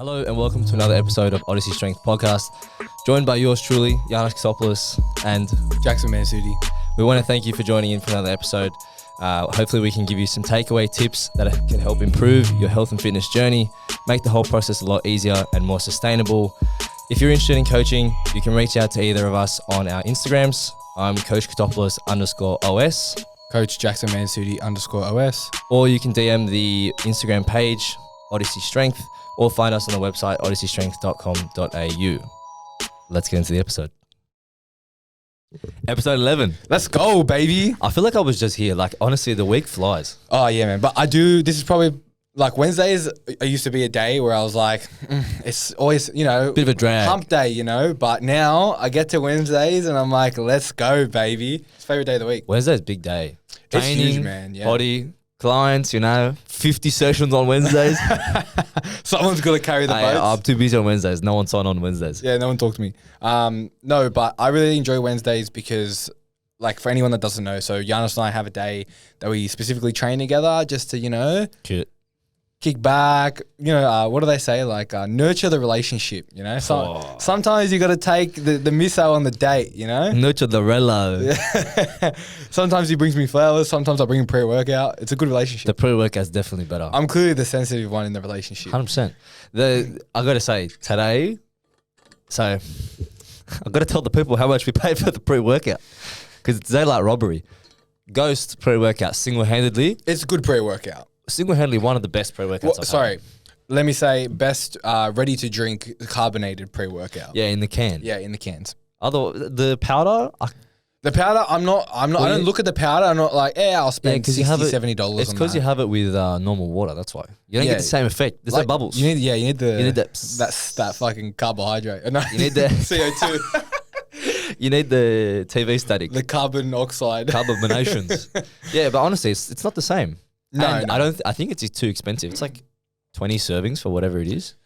Hello and welcome to another episode of Odyssey Strength Podcast, joined by yours truly, Giannis Xopoulos and Jackson Mansudi. We want to thank you for joining in for another episode. Hopefully we can give you some takeaway tips that can help improve your health and fitness journey, make the whole process a lot easier and more sustainable. If you're interested in coaching, you can reach out to either of us on our Instagrams. I'm Coach Xopoulos _OS. Coach Jackson Mansudi _OS. Or you can DM the Instagram page, Odyssey Strength, or find us on the website, odysseystrength.com.au. Let's get into the episode. Episode 11. Let's go, baby. I feel like I was just here. Like, honestly, the week flies. Oh, yeah, man. But this is probably, like, Wednesdays, it used to be a day where I was like, it's always, Bit of a drag. hump day, But now I get to Wednesdays and I'm like, let's go, baby. It's favorite day of the week. Wednesday's big day. It's Training, huge, man. Yeah. body, clients, 50 sessions on Wednesdays. Someone's got to carry the boats. I'm too busy on Wednesdays. No one's on Wednesdays. Yeah, no one talked to me. No, but I really enjoy Wednesdays because, like, for anyone that doesn't know, so Giannis and I have a day that we specifically train together just to, Cute. kick back, what do they say? Like, nurture the relationship, So sometimes you got to take the missile on the date, Nurture the relo. Sometimes he brings me flowers. Sometimes I bring him pre-workout. It's a good relationship. The pre-workout's definitely better. I'm clearly the sensitive one in the relationship. 100%. I got to say, today, so I got to tell the people how much we paid for the pre-workout because it's daylight robbery. Ghost pre-workout single-handedly It's a good pre-workout. Single-handedly one of the best pre-workouts I've had. Let me say best ready-to-drink carbonated pre-workout. Yeah, in the can. Yeah, in the cans. The powder, The powder, I don't look at the powder. I'm not like, I'll spend $60, $70 it's because you have it with normal water. That's why you don't get the same effect. There's no bubbles. You need that that fucking carbohydrate. No, you need the CO2. You need the TV static. The carbon oxide. Carbonations. Yeah, but honestly, it's not the same. No, I think it's too expensive. It's like 20 servings for whatever it is.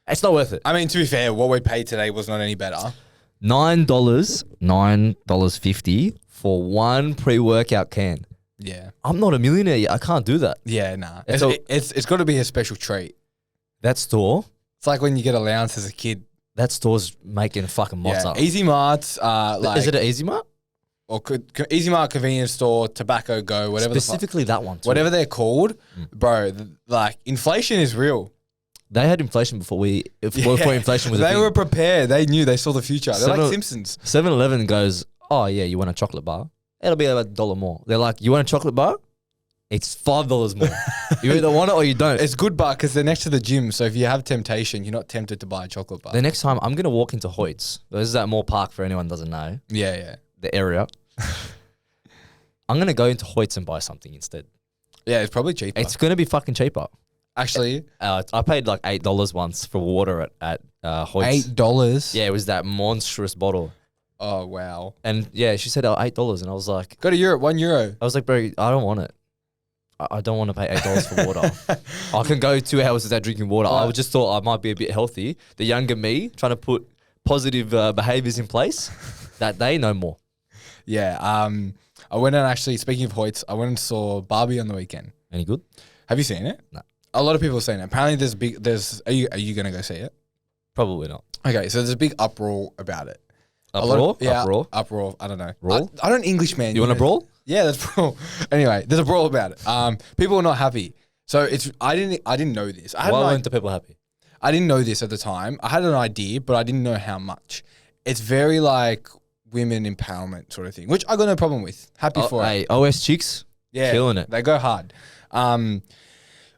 It's not worth it. I mean, to be fair, what we paid today was not any better. $9.50 for one pre-workout can. Yeah. I'm not a millionaire yet. I can't do that. Yeah, nah. It's got to be a special treat. That store. It's like when you get allowance as a kid. That store's making fucking mots up. Easy Marts. Is it an Easy Mart? Or Easy Mart, convenience store, Tobacco Go, whatever. Specifically that one too. Whatever they're called, bro. Like, inflation is real. They had inflation before inflation was a thing. They were prepared. They knew. They saw the future. They're like Simpsons. 7-Eleven goes, oh yeah, you want a chocolate bar? It'll be about $1 more. They're like, you want a chocolate bar? It's $5 more. You either want it or you don't. It's good bar because they're next to the gym. So if you have temptation, you're not tempted to buy a chocolate bar. The next time I'm going to walk into Hoyt's. This is at Moore Park for anyone who doesn't know. Yeah. The area. I'm going to go into Hoyt's and buy something instead. Yeah, it's probably cheaper. It's going to be fucking cheaper. Actually, I paid like $8 once for water at Hoyt's. $8? Yeah, it was that monstrous bottle. Oh, wow. And yeah, she said $8 and I was like... Go to Europe, €1. I was like, bro, I don't want it. I don't want to pay $8 for water. I can go 2 hours without drinking water. I just thought I might be a bit healthy. The younger me trying to put positive behaviors in place that they know more. Yeah. I went and actually, speaking of Hoyt's, I went and saw Barbie on the weekend. Any good? Have you seen it? No. A lot of people have seen it. Apparently are you going to go see it? Probably not. Okay, so there's a big uproar about it. Uproar? Uproar. I don't know. Brawl? I don't English, man. You want a brawl? Yeah, that's brawl. Anyway, there's a brawl about it. People are not happy. So I didn't know this. Why weren't the people happy? I didn't know this at the time. I had an idea, but I didn't know how much. It's very like women empowerment sort of thing, which I got no problem with. Happy for it. Hey, OS chicks, killing it. They go hard. I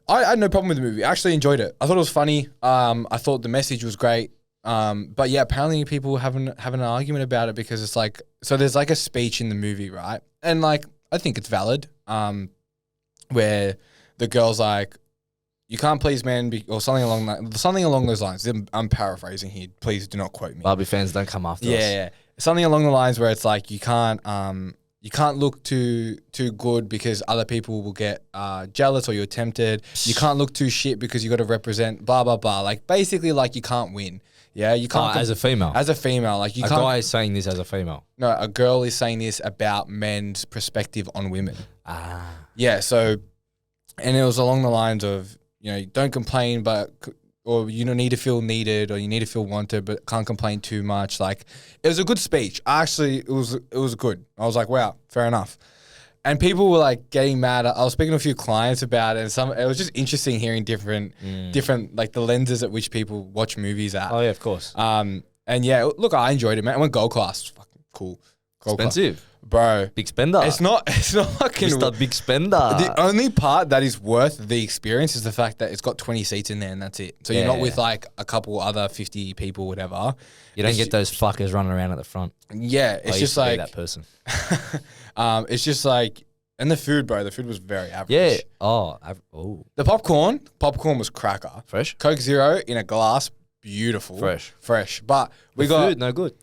had no problem with the movie. I actually enjoyed it. I thought it was funny. I thought the message was great. But yeah, apparently people having an argument about it because it's like, so there's like a speech in the movie, right? And like, I think it's valid. Where the girl's like, you can't please men or something along those lines. I'm paraphrasing here. Please do not quote me. Barbie fans don't come after us. Yeah. Something along the lines where it's like, you can't look too good because other people will get jealous or you're tempted. You can't look too shit because you got to represent blah, blah, blah. Like basically like you can't win. Yeah, you can't. As a female. As a female. Like you can't. A guy is saying this as a female. No, a girl is saying this about men's perspective on women. Ah. Yeah, so, and it was along the lines of, don't complain, but or you don't need to feel needed, or you need to feel wanted, but can't complain too much. Like, it was a good speech. Actually, it was good. I was like, wow, fair enough. And people were like getting mad. I was speaking to a few clients about it, and it was just interesting hearing different like the lenses at which people watch movies at. Oh yeah, of course. And yeah, look, I enjoyed it, man. I went gold class. It was fucking cool. Gold Expensive. Class. Bro. Big spender. It's not fucking. Just a big spender. The only part that is worth the experience is the fact that it's got 20 seats in there and that's it. So you're not with like a couple other 50 people, whatever. You don't get those fuckers running around at the front. Yeah, it's just like that person. it's just like, and the food, bro. The food was very average. Yeah. Oh. The popcorn was cracker. Fresh. Coke Zero in a glass, beautiful. Fresh. But we got food, no good.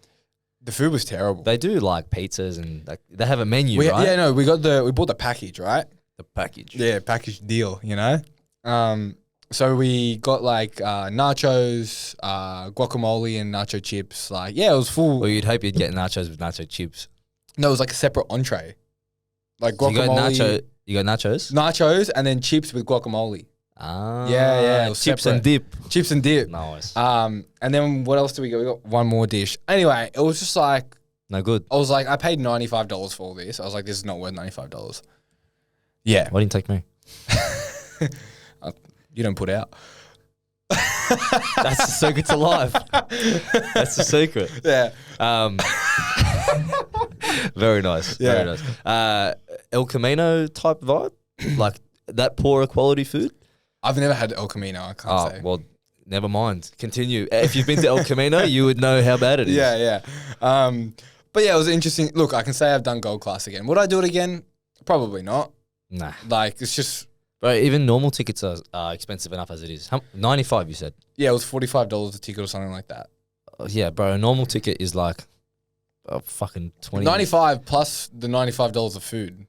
The food was terrible. They do like pizzas and like they have a menu, right? Yeah, no, we bought the package, right? The package. Yeah, package deal, you know? So we got like nachos, guacamole and nacho chips. Like, yeah, it was full. Well, you'd hope you'd get nachos with nacho chips. No, it was like a separate entree. Like guacamole. So you got nachos? Nachos and then chips with guacamole. Ah. Yeah. It was chips separate. and dip. Chips and dip. Nice. And then what else do we get? We got one more dish. Anyway, it was just like, no good. I was like, I paid $95 for all this. I was like, this is not worth $95. Yeah. Why didn't you take me? You don't put out. That's the secret to life. That's the secret. Yeah. Very nice. Yeah. Very nice. El Camino type vibe? Like that poorer quality food? I've never had El Camino, I can't say. Well, never mind. Continue. If you've been to El Camino, you would know how bad it is. Yeah. But yeah, it was interesting. Look, I can say I've done gold class again. Would I do it again? Probably not. Nah. Like, it's just... Bro, even normal tickets are expensive enough as it is. 95, you said? Yeah, it was $45 a ticket or something like that. Yeah, bro, a normal ticket is like fucking 20. 95 plus the $95 of food.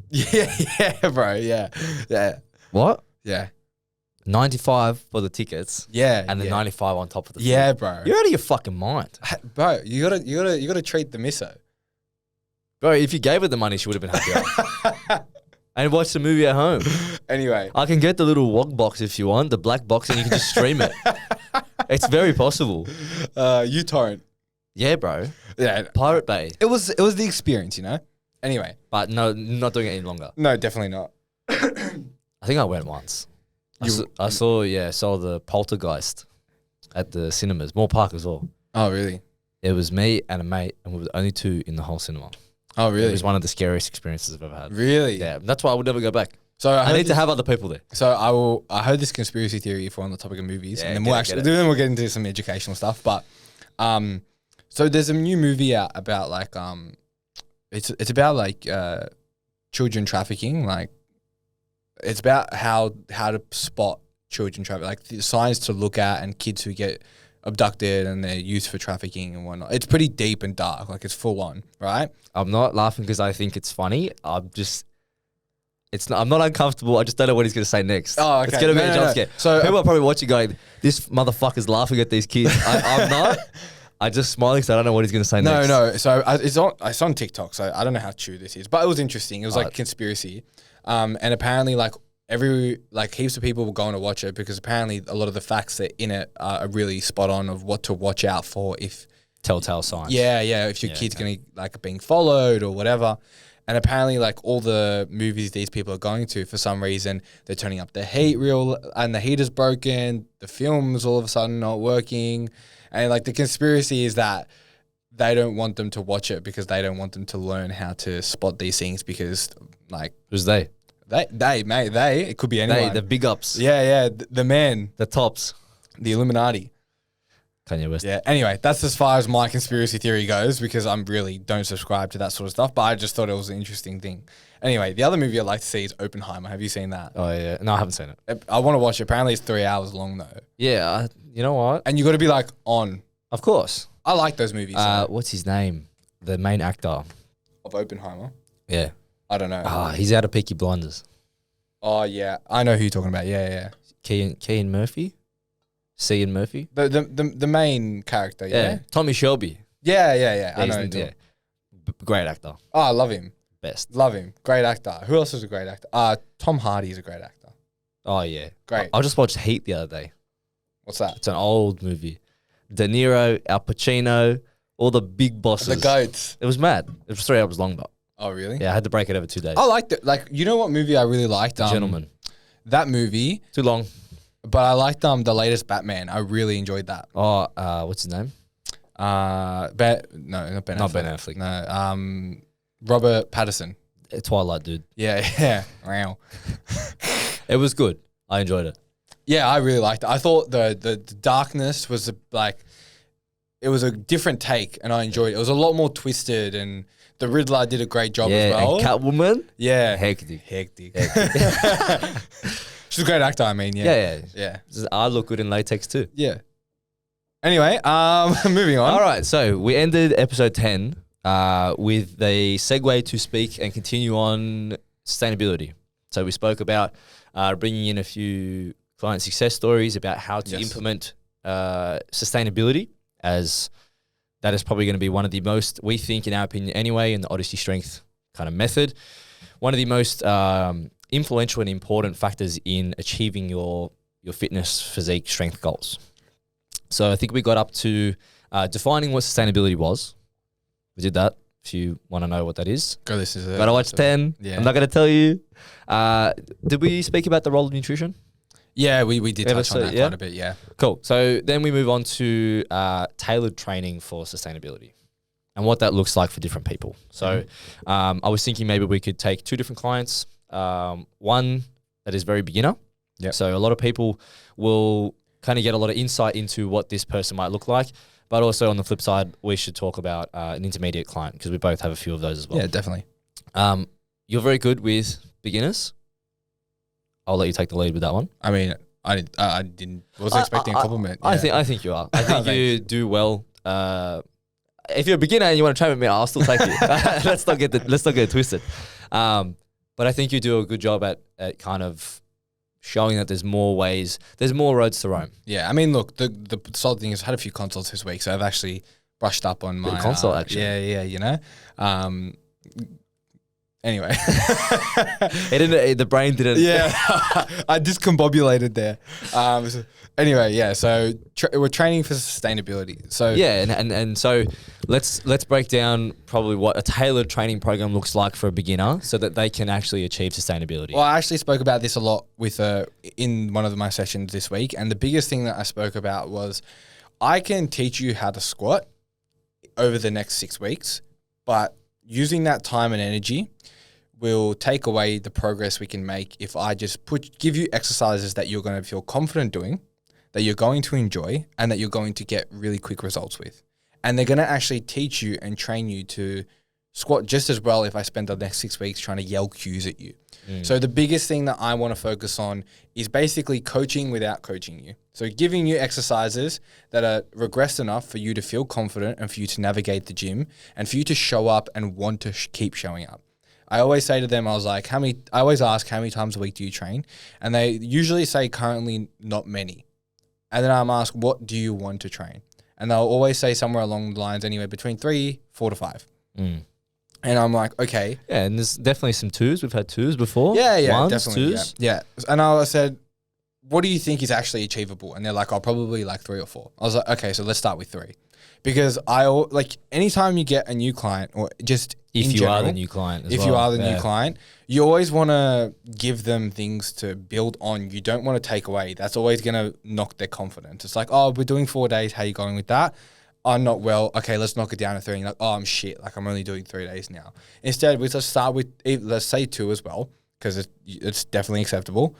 Yeah, bro. Yeah. What? Yeah. 95 for the tickets. Yeah. And the 95 on top of the food. Yeah, bro. You're out of your fucking mind. Bro, you gotta treat the misso. Bro, if you gave her the money, she would have been happier. And watch the movie at home. Anyway. I can get the little WOG box if you want, the black box, and you can just stream it. It's very possible. uTorrent. Yeah, bro. Yeah. Pirate Bay. It was the experience, you know? Anyway. But no, not doing it any longer. No, definitely not. I think I went once. I saw the Poltergeist at the cinemas, Moore Park as well. Oh, really? It was me and a mate, and we were the only two in the whole cinema. Oh, really? It was one of the scariest experiences I've ever had. Really? Yeah, that's why I would never go back. So I need to have other people there. So I heard this conspiracy theory if we're on the topic of movies, Yeah, and then we'll get into some educational stuff. But so there's a new movie out about like it's about like children trafficking. Like it's about how to spot children trafficking, like the signs to look at, and kids who get abducted and they're used for trafficking and whatnot. It's pretty deep and dark, like it's full on, right? I'm not laughing because I think it's funny. I'm not uncomfortable. I just don't know what he's going to say next. Oh, okay. It's going to be a jump scare. So people are probably watching going, this motherfucker's laughing at these kids. I'm not. I just smiling because I don't know what he's going to say next. No. So it's on TikTok, so I don't know how true this is, but it was interesting. It was like a conspiracy. And apparently heaps of people were going to watch it because apparently a lot of the facts that in it are really spot on of what to watch out for if telltale signs. Yeah, if your kid's gonna like being followed or whatever. And apparently like all the movies these people are going to, for some reason, they're turning up the heat reel and the heater's broken, the film's all of a sudden not working. And like the conspiracy is that they don't want them to watch it because they don't want them to learn how to spot these things because like Who's they? It could be anyone. The big ups. Yeah, the man. The tops. The Illuminati. Kanye West. Yeah, anyway, that's as far as my conspiracy theory goes because I'm really don't subscribe to that sort of stuff, but I just thought it was an interesting thing. Anyway, the other movie I'd like to see is Oppenheimer. Have you seen that? Oh, yeah. No, I haven't seen it. I want to watch it. Apparently it's 3 hours long though. Yeah, you know what? And you got to be like on. Of course. I like those movies. What's his name? The main actor. Of Oppenheimer? Yeah. I don't know. He's out of Peaky Blinders. Oh, yeah. I know who you're talking about. Yeah. Kean Murphy? Cian Murphy? The main character, yeah? Tommy Shelby. Yeah. I know him. Yeah. Great actor. Oh, I love him. Best. Love him. Great actor. Who else is a great actor? Tom Hardy is a great actor. Oh yeah, Great. I just watched Heat the other day. What's that? It's an old movie. De Niro, Al Pacino, all the big bosses. The goats. It was mad. It was 3 hours long, but Oh, really? yeah, I had to break it over 2 days. I liked it. Like, you know what movie I really liked? Gentlemen. That movie, Too long. but I liked the latest Batman. I really enjoyed that. Oh, what's his name? No, not Ben Affleck. Not Ben Affleck. No, Robert Pattinson. Twilight, dude. Yeah. Wow. It was good. I enjoyed it. Yeah, I really liked it. I thought the darkness was it was a different take, and I enjoyed it. It was a lot more twisted, and the Riddler did a great job as well. And Catwoman. Yeah, Hectic. She's a great actor. I mean, yeah. I look good in latex too. Yeah. Anyway, moving on. All right, so we ended episode 10 with the segue to speak and continue on sustainability. So we spoke about bringing in a few client success stories about how to implement sustainability, as that is probably going to be one of the most, we think in our opinion anyway, in the Odyssey Strength kind of method, one of the most influential and important factors in achieving your fitness, physique, strength goals. So I think we got up to defining what sustainability was. We did that. If you want to know what that is, Go listen to that. gotta watch 10. Yeah. I'm not going to tell you. Did we speak about the role of nutrition? Yeah, we did touch on that quite a bit, yeah. Cool. So then we move on to tailored training for sustainability and what that looks like for different people. So I was thinking maybe we could take 2 different clients. One that is very beginner. Yep. So a lot of people will kind of get a lot of insight into what this person might look like. But also on the flip side, we should talk about an intermediate client, because we both have a few of those as well. Yeah, definitely. You're very good with beginners. I'll let you take the lead with that one. I mean, I wasn't expecting a compliment. I think you are. I think you do well. If you're a beginner and you want to train with me, I'll still take you. Let's not get it twisted. But I think you do a good job at kind of showing that there's more ways, there's more roads to Rome. Yeah, I mean, look, the solid thing is I had a few consults this week, so I've actually brushed up on my consult action. Yeah, you know. Anyway, the brain didn't. Yeah, I discombobulated there. Anyway, yeah. So we're training for sustainability. So yeah, and so let's break down probably what a tailored training program looks like for a beginner, so that they can actually achieve sustainability. Well, I actually spoke about this a lot with in one of my sessions this week, and the biggest thing that I spoke about was I can teach you how to squat over the next 6 weeks, but using that time and energy will take away the progress we can make if I just give you exercises that you're going to feel confident doing, that you're going to enjoy, and that you're going to get really quick results with. And they're going to actually teach you and train you to squat just as well if I spend the next 6 weeks trying to yell cues at you. So the biggest thing that I want to focus on is basically coaching without coaching you. So giving you exercises that are regressed enough for you to feel confident and for you to navigate the gym and for you to show up and want to keep showing up. I always say to them, I always ask, how many times a week do you train? And they usually say currently not many. And then I'm asked, what do you want to train? And they'll always say somewhere along the lines anywhere between 3, 4 to 5. And I'm like, okay. Yeah, and there's definitely some 2s. We've had 2s before. Yeah, Ones, definitely. 2s. Yeah. And I said, what do you think is actually achievable? And they're like, probably like 3 or 4. I was like, okay, so let's start with 3. Because anytime you get a new client, or just if you are the new client as well. If you are the new client, you always want to give them things to build on. You don't want to take away. That's always going to knock their confidence. It's like, oh, we're doing 4 days. How are you going with that? I'm not well. Okay, let's knock it down to 3. And you're like, oh, I'm shit. Like, I'm only doing 3 days now. Instead, we just start with, let's say 2 as well, because it's definitely acceptable.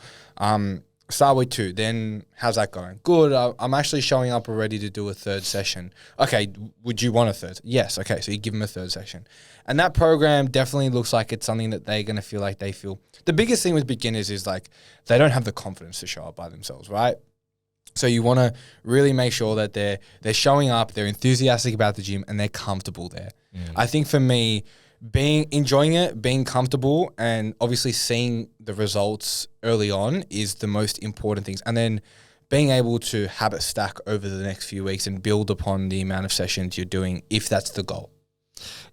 Start with 2. Then how's that going? Good. I'm actually showing up already to do a 3rd session. Okay, would you want a 3rd? Yes. Okay, so you give them a 3rd session. And that program definitely looks like it's something that they're going to feel like they feel. The biggest thing with beginners is like they don't have the confidence to show up by themselves, right? So you want to really make sure that they're showing up, they're enthusiastic about the gym, and they're comfortable there. I think for me, enjoying it, being comfortable, and obviously seeing the results early on is the most important things. And then being able to habit stack over the next few weeks and build upon the amount of sessions you're doing, if that's the goal.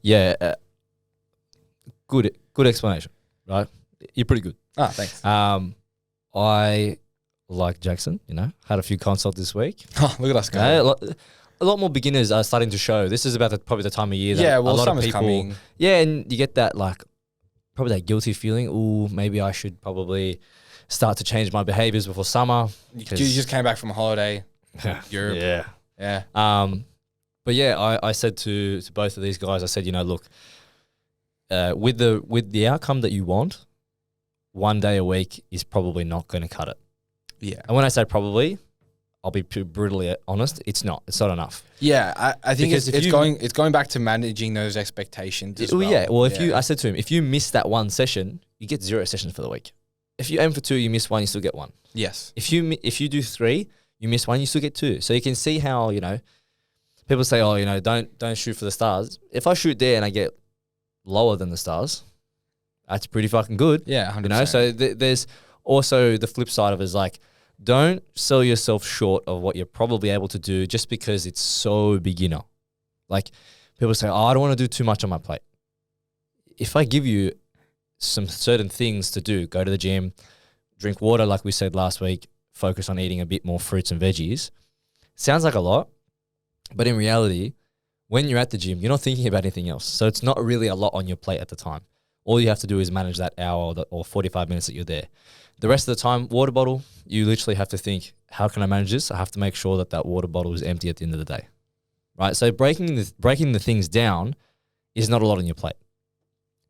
Yeah. Good explanation, right? You're pretty good. Thanks. I, like Jackson, had a few consults this week. Oh, look at us go. A lot more beginners are starting to show. This is about probably the time of year that well, a lot of summer's people. coming. Yeah, and you get that probably that guilty feeling. Ooh, maybe I should probably start to change my behaviors before summer. You just came back from a holiday. Europe. Yeah. But yeah, I said to both of these guys, I said, look, with the outcome that you want, 1 day a week is probably not going to cut it. Yeah. And when I say probably, I'll be brutally honest, it's not. It's not enough. Yeah, I think it's going back to managing those expectations as well. Yeah. Well, I said to him, if you miss that one session, you get 0 sessions for the week. If you aim for 2, you miss 1, you still get 1. Yes. If you do 3, you miss 1, you still get 2. So you can see how, people say, oh, don't shoot for the stars. If I shoot there and I get lower than the stars, that's pretty fucking good. Yeah, 100%. So there's also the flip side of it is don't sell yourself short of what you're probably able to do just because it's so beginner. People say, oh, I don't want to do too much on my plate. If I give you some certain things to do, go to the gym, drink water like we said last week, focus on eating a bit more fruits and veggies. Sounds like a lot, but in reality, when you're at the gym, you're not thinking about anything else. So it's not really a lot on your plate at the time. All you have to do is manage that hour or 45 minutes that you're there. The rest of the time, water bottle, you literally have to think, how can I manage this? I have to make sure that water bottle is empty at the end of the day, right? So breaking the things down is not a lot on your plate.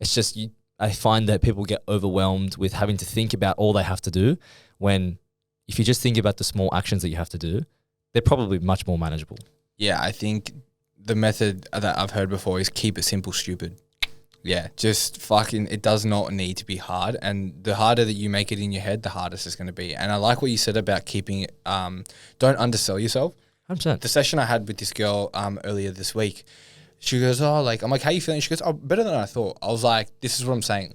It's just I find that people get overwhelmed with having to think about all they have to do when if you just think about the small actions that you have to do, they're probably much more manageable. Yeah, I think the method that I've heard before is keep it simple, stupid. Yeah, just fucking, it does not need to be hard. And the harder that you make it in your head, the hardest it's going to be. And I like what you said about keeping it, don't undersell yourself. 100%. The session I had with this girl earlier this week, she goes, I'm like, how you feeling? She goes, oh, better than I thought. I was like, this is what I'm saying.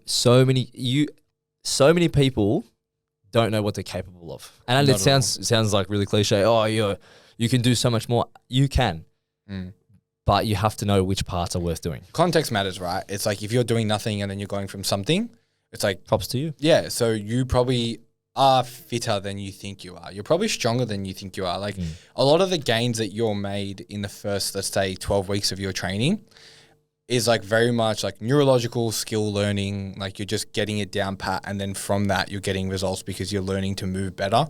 So many people don't know what they're capable of. And it sounds like really cliche. Oh, you can do so much more. You can. But you have to know which parts are worth doing. Context matters, right? It's like if you're doing nothing and then you're going from something, it's like... Props to you. Yeah, so you probably are fitter than you think you are. You're probably stronger than you think you are. A lot of the gains that you're made in the first, let's say, 12 weeks of your training is very much neurological skill learning. You're just getting it down pat, and then from that, you're getting results because you're learning to move better.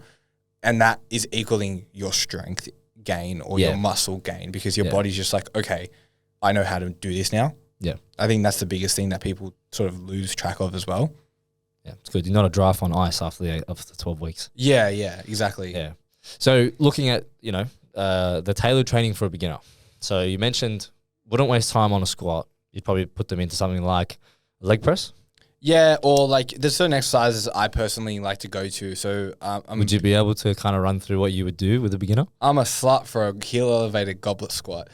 And that is equaling your strength gain or your muscle gain because your body's just okay, I know how to do this now. Yeah. I think that's the biggest thing that people sort of lose track of as well. Yeah, it's good. You're not a draft on ice after the 12 weeks. Yeah, exactly. Yeah. So looking at, the tailored training for a beginner. So you mentioned wouldn't waste time on a squat. You'd probably put them into something like leg press. Yeah, or there's certain exercises I personally like to go to. So would you be able to kind of run through what you would do with a beginner? I'm a slut for a heel elevated goblet squat.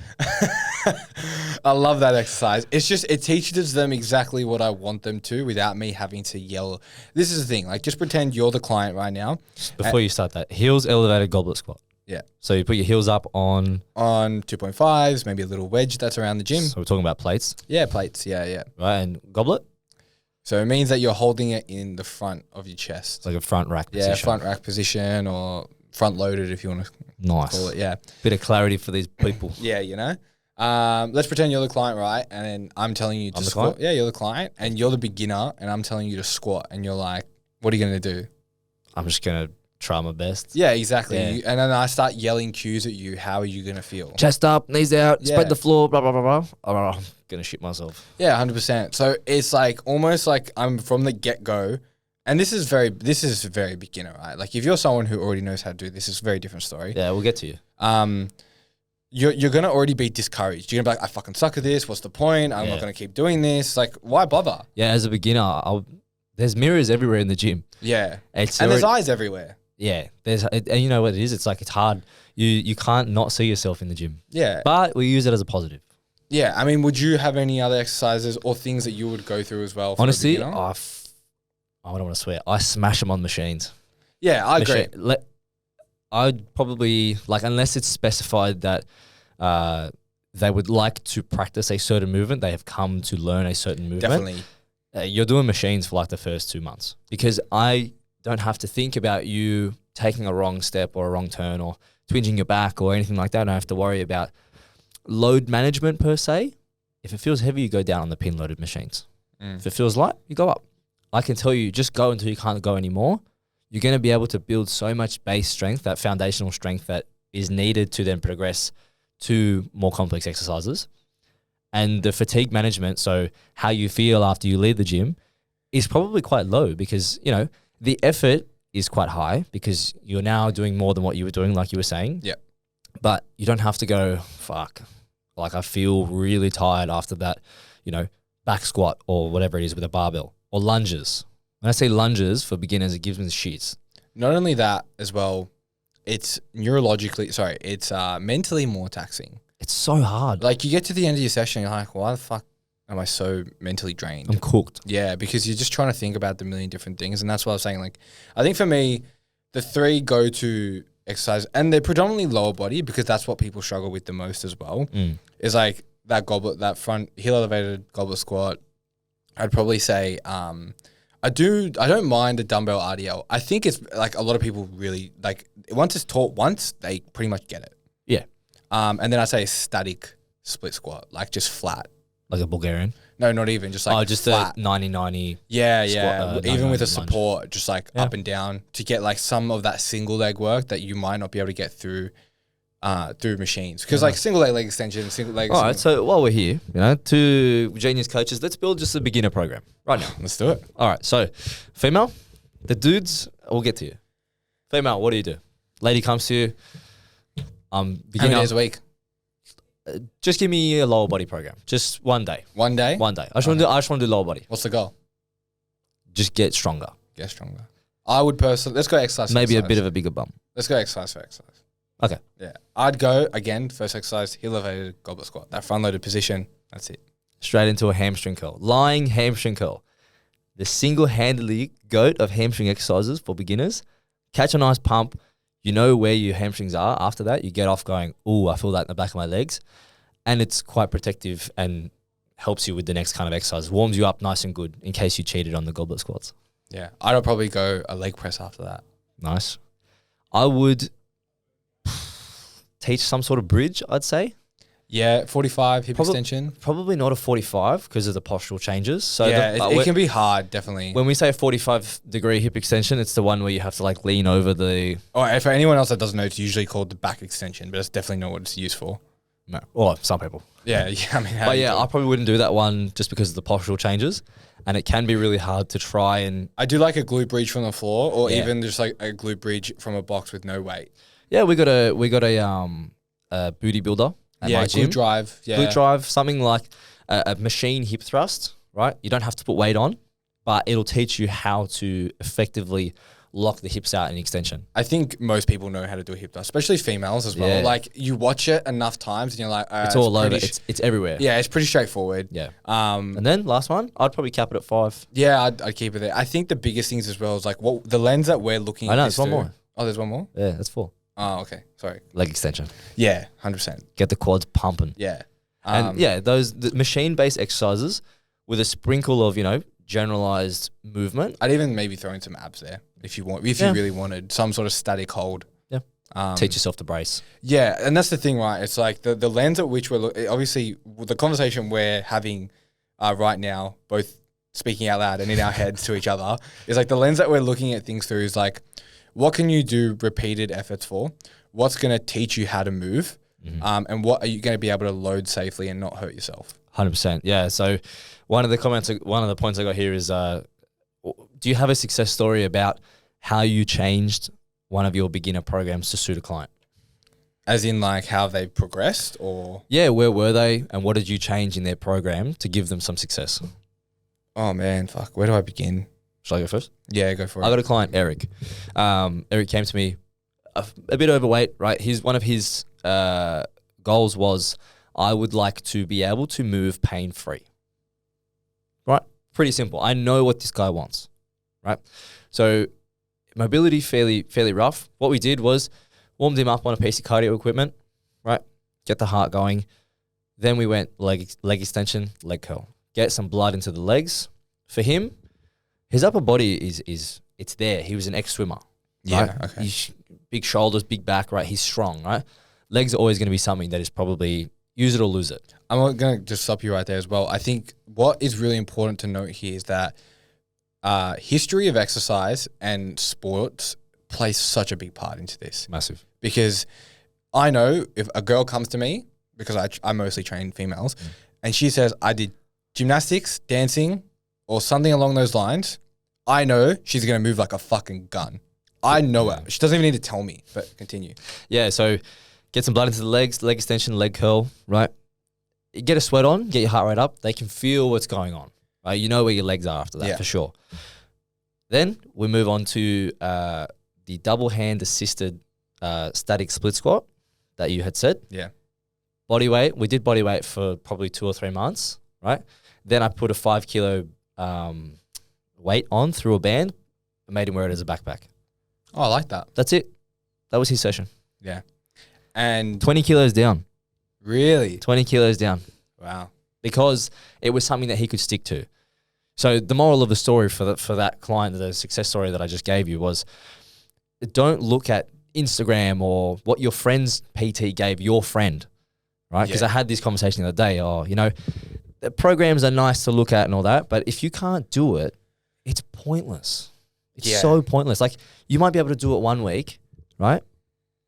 I love that exercise. It's just, it teaches them exactly what I want them to without me having to yell. This is the thing, just pretend you're the client right now. Before you start that, heels elevated goblet squat. Yeah. So you put your heels up on 2.5s, maybe a little wedge that's around the gym. So we're talking about plates. Yeah, plates. Yeah. Right, and goblet? So it means that you're holding it in the front of your chest. It's like a front rack position. Yeah, front rack position or front loaded if you want to call it. Yeah. Bit of clarity for these people. Yeah, let's pretend you're the client, right? And then I'm telling you to squat. Client? Yeah, you're the client and you're the beginner and I'm telling you to squat and you're like, what are you going to do? I'm just going to try my best. Yeah, exactly. Yeah. And then I start yelling cues at you. How are you going to feel? Chest up, knees out, spread the floor, blah, blah, blah, blah. I'm going to shit myself. Yeah, 100%. So it's almost like I'm from the get-go. And this is very beginner, right? If you're someone who already knows how to do this, it's a very different story. Yeah, we'll get to you. You're going to already be discouraged. You're going to be like, I fucking suck at this. What's the point? I'm not going to keep doing this. Why bother? Yeah, as a beginner, there's mirrors everywhere in the gym. Yeah. There's eyes everywhere. Yeah, and you know what it is? It's it's hard. You can't not see yourself in the gym. Yeah. But we use it as a positive. Yeah, I mean, would you have any other exercises or things that you would go through as well? Honestly, I don't want to swear. I smash them on machines. Yeah, I agree. I'd probably, unless it's specified that they would like to practice a certain movement, they have come to learn a certain movement. Definitely. You're doing machines for the first 2 months because I don't have to think about you taking a wrong step or a wrong turn or twinging your back or anything like that. I don't have to worry about load management per se. If it feels heavy, you go down on the pin loaded machines. If it feels light, you go up. I can tell you, just go until you can't go anymore. You're going to be able to build so much base strength, that foundational strength that is needed to then progress to more complex exercises. And the fatigue management, so how you feel after you leave the gym, is probably quite low because, you know, the effort is quite high because you're now doing more than what you were doing, like you were saying. Yeah. But you don't have to go, fuck, like I feel really tired after that, you know, back squat or whatever it is with a barbell or lunges. When I say lunges for beginners, it gives me the shits. Not only that as well, it's mentally more taxing. It's so hard. Like you get to the end of your session, you're like, why the fuck am I so mentally drained? I'm cooked. Yeah, because you're just trying to think about the million different things. And that's what I was saying. Like, I think for me, the 3 go-to exercise, and they're predominantly lower body because that's what people struggle with the most as well, is like that goblet, that front heel elevated goblet squat. I'd probably say, I don't mind the dumbbell RDL. I think it's like a lot of people really like, once it's taught once, they pretty much get it. Yeah. And then I say static split squat, like just flat. Like a Bulgarian? No, not even. Just like just flat. a 90-90. Yeah, squat, yeah. Even with a support, just like Yeah. up and down to get like some of that single leg work that you might not be able to get through machines. Because like single leg extension, single leg. All right, so while we're here, you know, to genius coaches, let's build just a beginner program right now. Let's do it. All right, so female, the dudes, we'll get to you. Female, what do you do? Lady comes to you. How many Beginner. days a week? Just give me a lower body program. Just one day. One day? One day. I just want to do lower body. What's the goal? Just get stronger. Get stronger. I would personally, let's go exercise. Maybe a bit of a bigger bum. Let's go exercise for exercise. Okay. Yeah. I'd go, again, first exercise, heel elevated goblet squat. That front loaded position. That's it. Straight into a hamstring curl. Lying hamstring curl. The single-handedly goat of hamstring exercises for beginners. Catch a nice pump. You know where your hamstrings are. After that, you get off going, ooh, I feel that in the back of my legs. And it's quite protective and helps you with the next kind of exercise. Warms you up nice and good in case you cheated on the goblet squats. Yeah. I'd probably go a leg press after that. Nice. I would teach some sort of bridge, I'd say. Yeah, 45 hip extension. Probably not a 45 because of the postural changes. So yeah, it can be hard, definitely. When we say a 45-degree hip extension, it's the one where you have to like lean over the... Or for anyone else that doesn't know, it's usually called the back extension, but it's definitely not what it's used for. No. Or some people. Yeah, I mean... But yeah, I probably wouldn't do that one just because of the postural changes. And it can be really hard to try and... I do like a glute bridge from the floor or even just like a glute bridge from a box with no weight. Yeah, we got a booty builder at my gym. Glute drive. Yeah. Glute drive, something like a machine hip thrust, right? You don't have to put weight on, but it'll teach you how to effectively lock the hips out in extension. I think most people know how to do a hip thrust, especially females as well. Yeah. Like you watch it enough times and you're like, It's all over. It's everywhere. Yeah, it's pretty straightforward. Yeah. And then last one, I'd probably cap it at 5. Yeah, I'd keep it there. I think the biggest things as well is like what the lens that we're looking at. I know, this it's one through- more. Oh, there's one more? Yeah, that's 4. Oh, okay. Sorry. Leg extension. Yeah, 100%. Get the quads pumping. Yeah. And the machine-based exercises with a sprinkle of, you know, generalized movement. I'd even maybe throw in some abs there if you want, if you really wanted some sort of static hold. Yeah. Teach yourself to brace. Yeah, and that's the thing, right? It's like the lens at which we're obviously the conversation we're having right now, both speaking out loud and in our heads to each other, is like the lens that we're looking at things through is like, what can you do repeated efforts for? What's going to teach you how to move? And what are you going to be able to load safely and not hurt yourself? 100%. Yeah. So one of the points I got here is, do you have a success story about how you changed one of your beginner programs to suit a client? As in like how they progressed or? Yeah. Where were they and what did you change in their program to give them some success? Oh man, fuck. Where do I begin? Shall I go first? Yeah, go for it. I got a client, Eric. Eric came to me a bit overweight, right? One of his goals was, I would like to be able to move pain-free. Right? Pretty simple. I know what this guy wants, right? So mobility fairly rough. What we did was warmed him up on a piece of cardio equipment, right? Get the heart going. Then we went leg extension, leg curl. Get some blood into the legs. For him, his upper body is it's there. He was an ex-swimmer. Yeah, Right? okay. Big shoulders, big back, right? He's strong, right? Legs are always going to be something that is probably use it or lose it. I'm going to just stop you right there as well. I think what is really important to note here is that history of exercise and sports plays such a big part into this. Massive. Because I know if a girl comes to me, because I mostly train females, and she says, I did gymnastics, dancing, or something along those lines, I know she's going to move like a fucking gun. I know it. She doesn't even need to tell me, but continue. Yeah, so get some blood into the legs, leg extension, leg curl, right? Get a sweat on, get your heart rate up. They can feel what's going on, right? You know where your legs are after that, for sure. Then we move on to the double hand assisted static split squat that you had said. Yeah. Body weight. We did body weight for probably 2 or 3 months, right? Then I put a 5 kilo weight on through a band and made him wear it as a backpack. Oh, I like that. That's it. That was his session. Yeah. And 20 kilos down. really? 20 kilos down. Wow. Because it was something that he could stick to. So the moral of the story for that client, the success story that I just gave you was, don't look at Instagram or what your friend's PT gave your friend, right? Because I had this conversation the other day. Oh, you know, the programs are nice to look at and all that, but if you can't do it, it's pointless. It's so pointless. Like, you might be able to do it 1 week, right?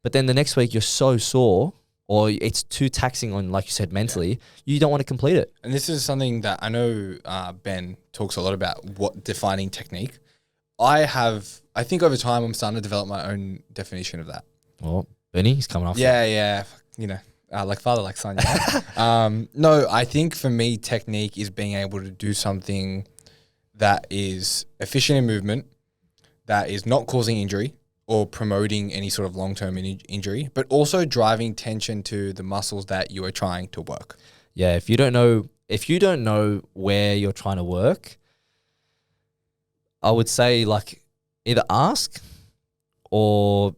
But then the next week you're so sore, or it's too taxing on, like you said, mentally, you don't want to complete it. And this is something that I know Ben talks a lot about, what defining technique. I think over time I'm starting to develop my own definition of that. Well, Benny, he's coming off. Yeah. You know, like father, like son. No, I think for me, technique is being able to do something that is efficient in movement, that is not causing injury or promoting any sort of long-term injury, but also driving tension to the muscles that you are trying to work. Yeah, if you don't know where you're trying to work, I would say, like, either ask or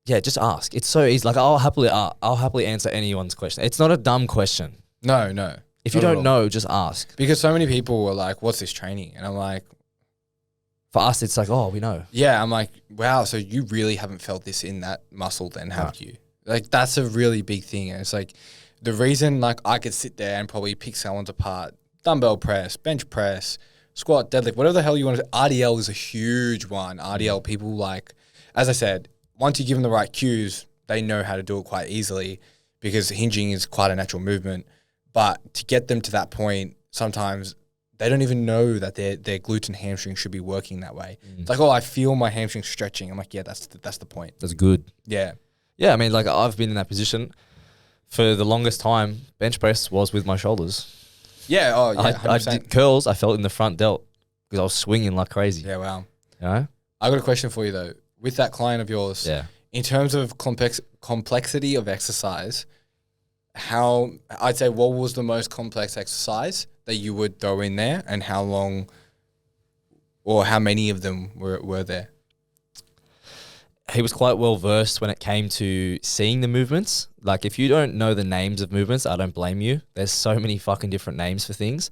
just ask. It's so easy. Like, I'll happily answer anyone's question. It's not a dumb question. No. If you don't know, just ask. Because so many people are like, what's this training? And I'm like, for us, it's like, oh, we know. Yeah, I'm like, wow, so you really haven't felt this in that muscle then, have you? Like, that's a really big thing. And it's like, the reason, like, I could sit there and probably pick someone's apart, dumbbell press, bench press, squat, deadlift, whatever the hell you want to do. RDL is a huge one. RDL, people, like, as I said, once you give them the right cues, they know how to do it quite easily, because hinging is quite a natural movement. But to get them to that point, sometimes they don't even know that their glutes and hamstrings should be working that way. It's like, oh, I feel my hamstrings stretching. I'm like, yeah, that's the point. That's good. Yeah. Yeah, I mean, like, I've been in that position for the longest time. Bench press was with my shoulders. Yeah, oh, yeah, I did curls. I felt in the front delt because I was swinging like crazy. Yeah, wow. You know? I got a question for you, though. With that client of yours, in terms of complexity of exercise, I'd say what was the most complex exercise that you would throw in there, and how long or how many of them were there? He was quite well versed when it came to seeing the movements. Like, if you don't know the names of movements, I don't blame you. There's so many fucking different names for things.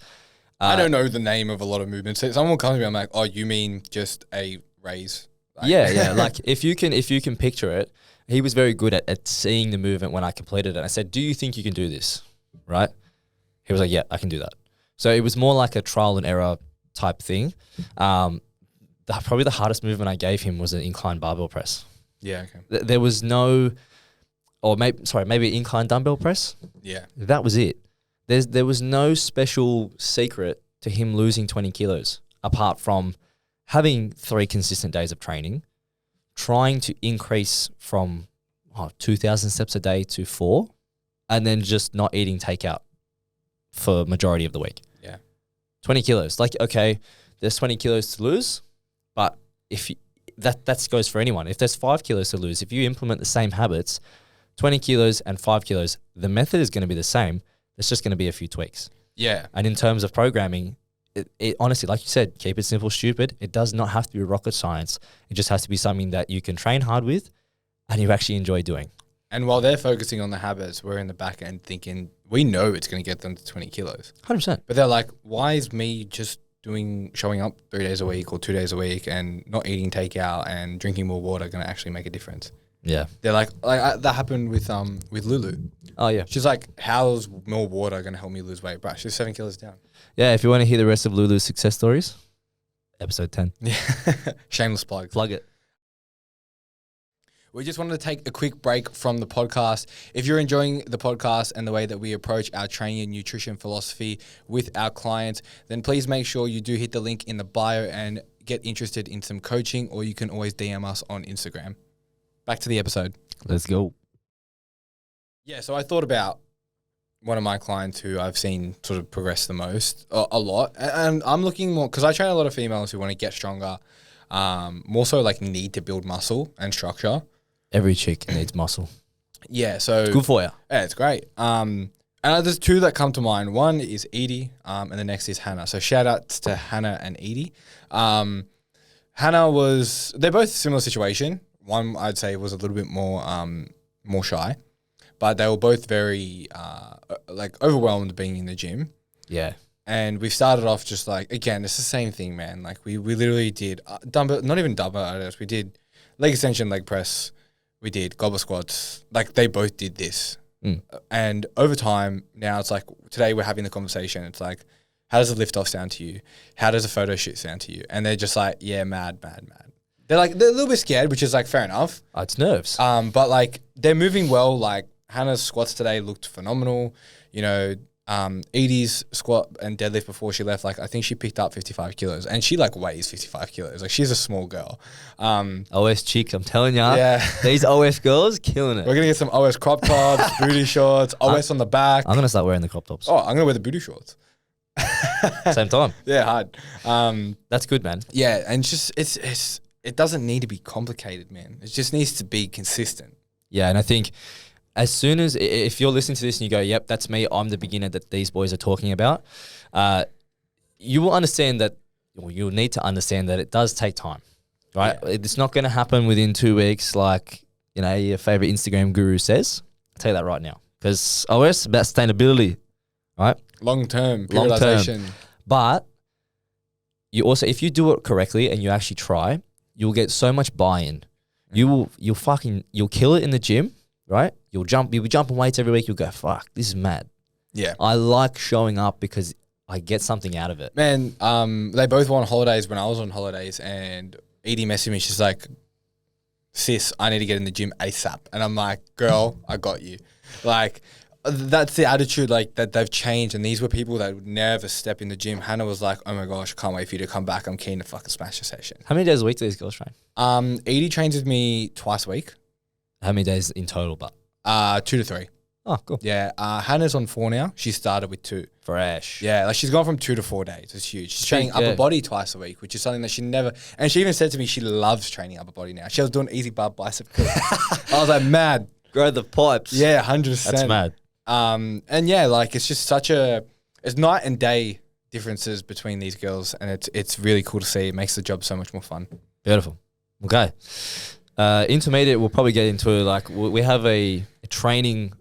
I don't know the name of a lot of movements. Someone will come to me, I'm like, oh, you mean just a raise? Like, yeah. Like, if you can picture it, he was very good at seeing the movement when I completed it. I said, do you think you can do this? Right? He was like, yeah, I can do that. So it was more like a trial and error type thing. Probably the hardest movement I gave him was an incline barbell press. Yeah, okay. There was no, maybe incline dumbbell press. Yeah. That was it. There was no special secret to him losing 20 kilos, apart from having 3 consistent days of training, trying to increase from 2,000 steps a day to 4, and then just not eating takeout for majority of the week. Yeah. 20 kilos. Like, okay, there's 20 kilos to lose, but if that goes for anyone. If there's 5 kilos to lose, if you implement the same habits, 20 kilos and 5 kilos, the method is going to be the same. There's just going to be a few tweaks. Yeah. And in terms of programming, it honestly, like you said, keep it simple, stupid. It does not have to be rocket science. It just has to be something that you can train hard with and you actually enjoy doing. And while they're focusing on the habits, we're in the back end thinking, we know it's going to get them to 20 kilos. 100%. But they're like, why is me just showing up 3 days a week or 2 days a week and not eating takeout and drinking more water going to actually make a difference? Yeah. They're like that happened with Lulu. Oh, yeah. She's like, how's more water going to help me lose weight? Bro, she's 7 kilos down. Yeah, if you want to hear the rest of Lulu's success stories, episode 10. Yeah. Shameless plug. Plug it. We just wanted to take a quick break from the podcast. If you're enjoying the podcast and the way that we approach our training and nutrition philosophy with our clients, then please make sure you do hit the link in the bio and get interested in some coaching, or you can always DM us on Instagram. Back to the episode. Let's go. Yeah, so I thought about one of my clients who I've seen sort of progress the most, a lot. And I'm looking more, because I train a lot of females who want to get stronger, more so like need to build muscle and structure. Every chick needs muscle. Yeah, so Good for you. yeah, it's great. And there's two that come to mind. One is Edie, and the next is Hannah. So shout outs to Hannah and Edie. Hannah they're both similar situation. One I'd say was a little bit more shy, but they were both very like overwhelmed being in the gym. Yeah. And we started off just like, again, it's the same thing, man. Like we literally did dumbbell, not even dumbbell, we did leg extension, leg press. We did goblet squats. Like they both did this. And over time, now it's like, today we're having the conversation. It's like, how does a lift off sound to you? How does a photo shoot sound to you? And they're just like, yeah, mad. They're a little bit scared, which is like fair enough. Oh, it's nerves. But like they're moving well. Like Hannah's squats today looked phenomenal. You know, Edie's squat and deadlift before she left, like I think she picked up 55 kilos, and she like weighs 55 kilos. Like she's a small girl. OS chicks, I'm telling ya. Yeah. These OS girls killing it. We're gonna get some OS crop tops, booty shorts, OS on the back. I'm gonna start wearing the crop tops. Oh, I'm gonna wear the booty shorts. Same time. Yeah, hard. That's good, man. Yeah, and just it doesn't need to be complicated, man. It just needs to be consistent. Yeah, and I think as soon as, if you're listening to this and you go, yep, that's me, I'm the beginner that these boys are talking about, you will understand that, or you'll need to understand that it does take time, right? Yeah. It's not going to happen within 2 weeks like, you know, your favorite Instagram guru says. I'll tell you that right now. Because OS is about sustainability, right? Long-term, Long-term. periodization. But you also, if you do it correctly and you actually try, you'll get so much buy-in. You'll kill it in the gym, right? You'll be jumping weights every week. You'll go, fuck, this is mad. Yeah. I like showing up because I get something out of it. Man, they both went on holidays when I was on holidays, and Edie messaged me. She's like, sis, I need to get in the gym ASAP. And I'm like, girl, I got you. Like, that's the attitude like that they've changed. And these were people that would never step in the gym. Hannah was like, oh my gosh, I can't wait for you to come back. I'm keen to fucking smash a session. How many days a week do these girls train? Edie trains with me twice a week. How many days in total? But 2 to 3. oh, cool. Yeah. Hannah's on 4 now. She started with 2. Fresh. Yeah, like she's gone from 2 to 4 days. It's huge. She's training upper body twice a week, which is something that she never. And she even said to me she loves training upper body now. She was doing easy bar bicep curls. I was like, mad. Grow the pipes. Yeah, 100%. That's mad. And yeah, like it's just it's night and day differences between these girls, and it's really cool to see. It makes the job so much more fun. Beautiful. Okay. Intermediate, we'll probably get into like, we have a training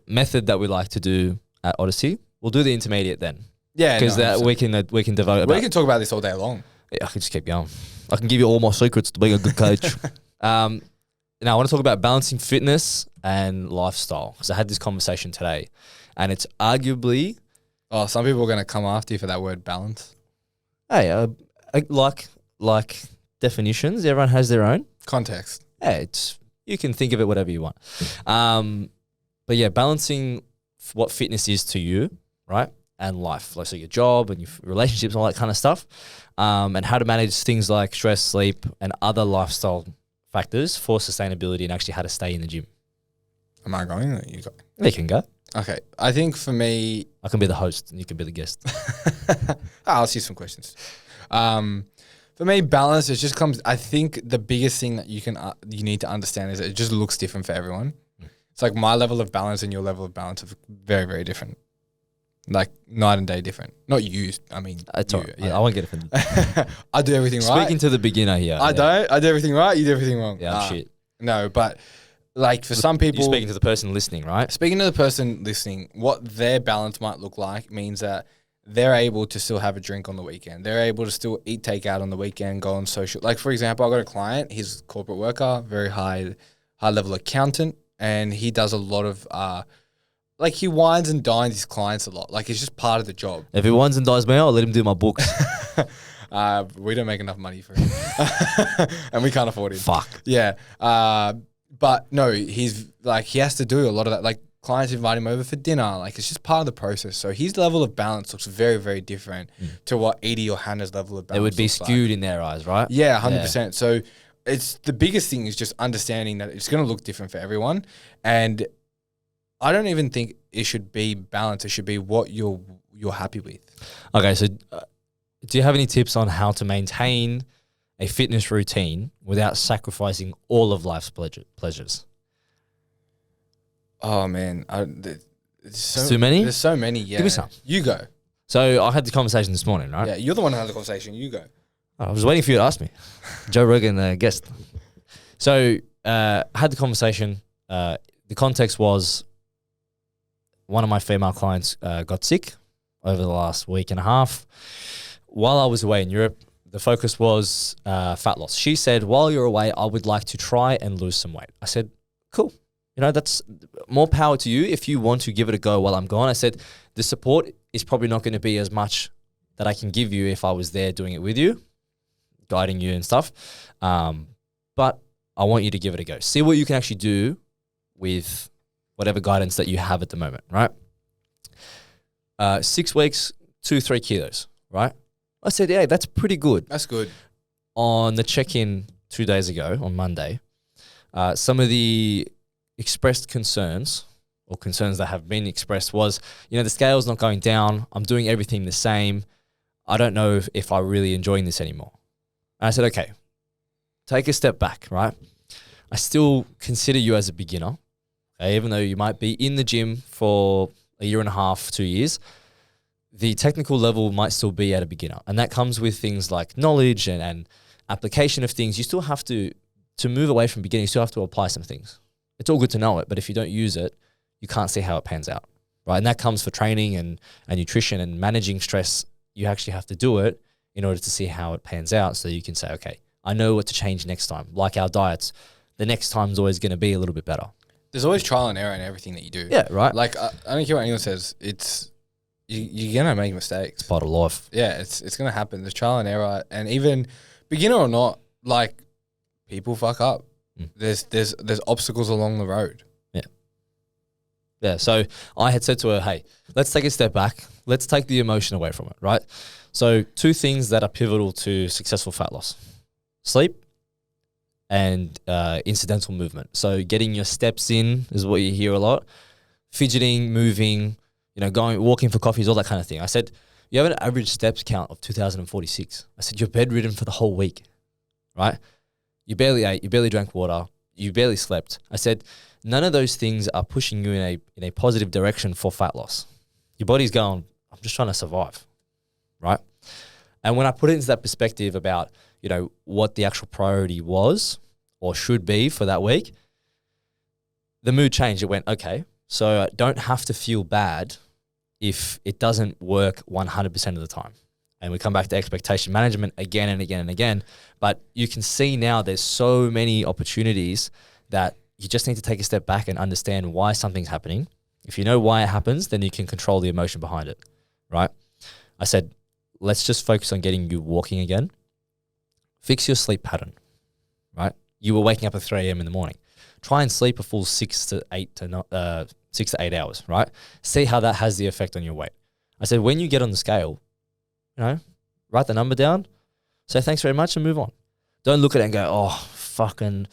method that we like to do at Odyssey. We'll do the intermediate then. Yeah, because we can devote. We can talk about this all day long. Yeah, I can just keep going. I can give you all my secrets to being a good coach. Now I want to talk about balancing fitness and lifestyle, because I had this conversation today, and it's arguably. Oh, some people are going to come after you for that word balance. Hey, like definitions, everyone has their own context. Yeah, you can think of it whatever you want. But yeah, balancing what fitness is to you, right? And life, like so your job and your relationships, all that kind of stuff, and how to manage things like stress, sleep, and other lifestyle factors for sustainability, and actually how to stay in the gym. Am I going? Or you go? You can go. Okay, I think for me, I can be the host and you can be the guest. I'll ask you some questions. For me, balance, it just comes. I think the biggest thing that you need to understand is that it just looks different for everyone. It's like my level of balance and your level of balance are very, very different. Like night and day different. Not you. I mean, I won't get offended. I do everything right. Speaking to the beginner here. I don't. I do everything right. You do everything wrong. Yeah, I'm shit. No, but like for some people, you're speaking to the person listening, right? Speaking to the person listening, what their balance might look like means that they're able to still have a drink on the weekend. They're able to still eat takeout on the weekend, go on social. Like, for example, I got a client, he's a corporate worker, very high level accountant, and he does a lot of, like, he wines and dines his clients a lot. Like, it's just part of the job. If he wines and dines me, I'll let him do my books. We don't make enough money for him. And we can't afford him. Fuck. Yeah. But no, he's like, he has to do a lot of that. Like, clients invite him over for dinner. Like, it's just part of the process. So his level of balance looks very, very different to what Edie or Hannah's level of balance It would be looks skewed like. in their eyes, right? Yeah, 100%. So it's the biggest thing is just understanding that it's going to look different for everyone. And I don't even think it should be balanced. It should be what you're happy with. Okay, so do you have any tips on how to maintain a fitness routine without sacrificing all of life's pleasures? Oh, man. There's too many? There's so many, yeah. Give me some. You go. So I had the conversation this morning, right? Yeah, you're the one who had the conversation. You go. I was waiting for you to ask me. Joe Rogan, guest. So I had the conversation. The context was one of my female clients got sick over the last week and a half. While I was away in Europe, the focus was fat loss. She said, while you're away, I would like to try and lose some weight. I said, cool. You know, that's more power to you if you want to give it a go while I'm gone. I said, the support is probably not going to be as much that I can give you if I was there doing it with you, guiding you and stuff. But I want you to give it a go. See what you can actually do with whatever guidance that you have at the moment, right? 6 weeks, 2-3 kilos, right? I said, yeah, that's pretty good. That's good. On the check-in 2 days ago, on Monday, some of the expressed concerns or concerns that have been expressed was, you know, the scale's not going down. I'm doing everything the same. I don't know if I'm really enjoying this anymore. And I said, okay, take a step back, right? I still consider you as a beginner, okay? Even though you might be in the gym for a year and a half, 2 years, the technical level might still be at a beginner. And that comes with things like knowledge and application of things. You still have to move away from beginning, you still have to apply some things. It's all good to know it, but if you don't use it, you can't see how it pans out, right? And that comes for training and nutrition and managing stress. You actually have to do it in order to see how it pans out so you can say, okay, I know what to change next time. Like our diets, the next time's always going to be a little bit better. There's always trial and error in everything that you do. Yeah, right. Like, I don't care what anyone says. You're going to make mistakes. It's part of life. Yeah, it's going to happen. There's trial and error. And even beginner or not, like, people fuck up. There's obstacles along the road. Yeah, so I had said to her, hey, let's take a step back. Let's take the emotion away from it, right? So 2 things that are pivotal to successful fat loss: sleep and incidental movement. So getting your steps in is what you hear a lot. Fidgeting, moving, you know, walking for coffees, all that kind of thing. I said, you have an average steps count of 2,046. I said, you're bedridden for the whole week, right? You barely ate, you barely drank water, you barely slept. I said, none of those things are pushing you in a positive direction for fat loss. Your body's going, I'm just trying to survive, right? And when I put it into that perspective about, you know, what the actual priority was or should be for that week, the mood changed. It went, okay, so I don't have to feel bad if it doesn't work 100% of the time. And we come back to expectation management again and again and again. But you can see now there's so many opportunities that you just need to take a step back and understand why something's happening. If you know why it happens, then you can control the emotion behind it, right? I said, let's just focus on getting you walking again. Fix your sleep pattern, right? You were waking up at 3 a.m. in the morning. Try and sleep a full 6 to 8 hours, right? See how that has the effect on your weight. I said, when you get on the scale, you know, write the number down, say thanks very much and move on. Don't look at it and go, oh, fucking,